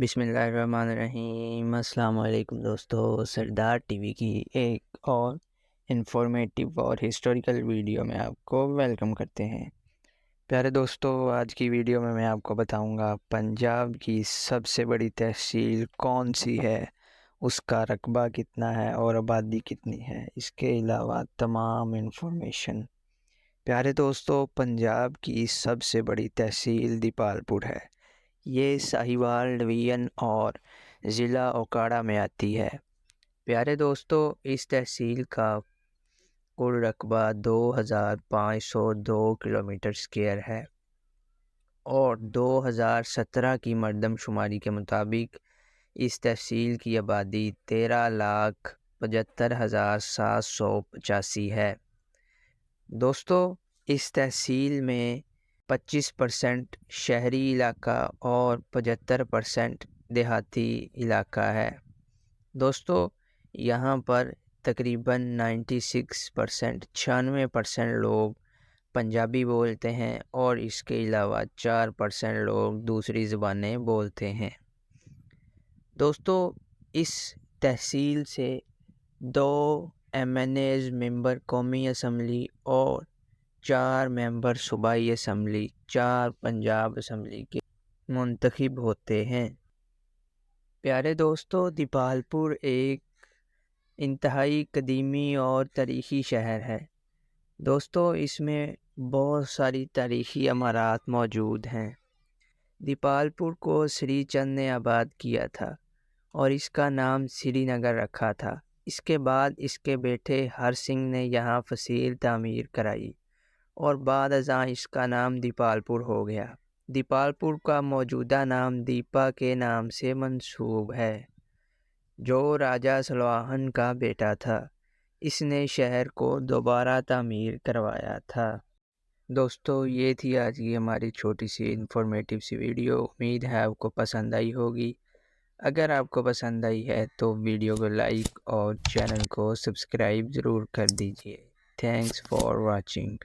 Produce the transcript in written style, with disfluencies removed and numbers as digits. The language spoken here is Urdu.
بسم اللہ الرحمن الرحیم۔ السلام علیکم دوستو، سردار ٹی وی کی ایک اور انفارمیٹیو اور ہسٹوریکل ویڈیو میں آپ کو ویلکم کرتے ہیں۔ پیارے دوستو، آج کی ویڈیو میں آپ کو بتاؤں گا پنجاب کی سب سے بڑی تحصیل کون سی ہے، اس کا رقبہ کتنا ہے اور آبادی کتنی ہے، اس کے علاوہ تمام انفارمیشن۔ پیارے دوستو، پنجاب کی سب سے بڑی تحصیل دیپال پور ہے۔ یہ ساہیوال ڈویژن اور ضلع اوکاڑا میں آتی ہے۔ پیارے دوستو، اس تحصیل کا کل رقبہ 2502 کلومیٹر اسکوائر ہے اور 2017 کی مردم شماری کے مطابق اس تحصیل کی آبادی 13,75,785 ہے۔ دوستو، اس تحصیل میں 25% شہری علاقہ اور 75% دیہاتی علاقہ ہے۔ دوستو، یہاں پر تقریباً 96% لوگ پنجابی بولتے ہیں اور اس کے علاوہ 4% لوگ دوسری زبانیں بولتے ہیں۔ دوستو، اس تحصیل سے 2 MNAs ممبر قومی اسمبلی اور 4 ممبر صوبائی اسمبلی 4 پنجاب اسمبلی کے منتخب ہوتے ہیں۔ پیارے دوستو، دیپال پور ایک انتہائی قدیمی اور تاریخی شہر ہے۔ دوستو، اس میں بہت ساری تاریخی عمارات موجود ہیں۔ دیپال پور کو سری چند نے آباد کیا تھا اور اس کا نام سری نگر رکھا تھا۔ اس کے بعد اس کے بیٹے ہر سنگھ نے یہاں فصیل تعمیر کرائی اور بعد ازاں اس کا نام دیپال پور ہو گیا۔ دیپال پور کا موجودہ نام دیپا کے نام سے منسوب ہے، جو راجہ سلواہن کا بیٹا تھا۔ اس نے شہر کو دوبارہ تعمیر کروایا تھا۔ دوستو، یہ تھی آج کی ہماری چھوٹی سی انفارمیٹیو سی ویڈیو۔ امید ہے آپ کو پسند آئی ہوگی۔ اگر آپ کو پسند آئی ہے تو ویڈیو کو لائک اور چینل کو سبسکرائب ضرور کر دیجیے۔ Thanks for watching.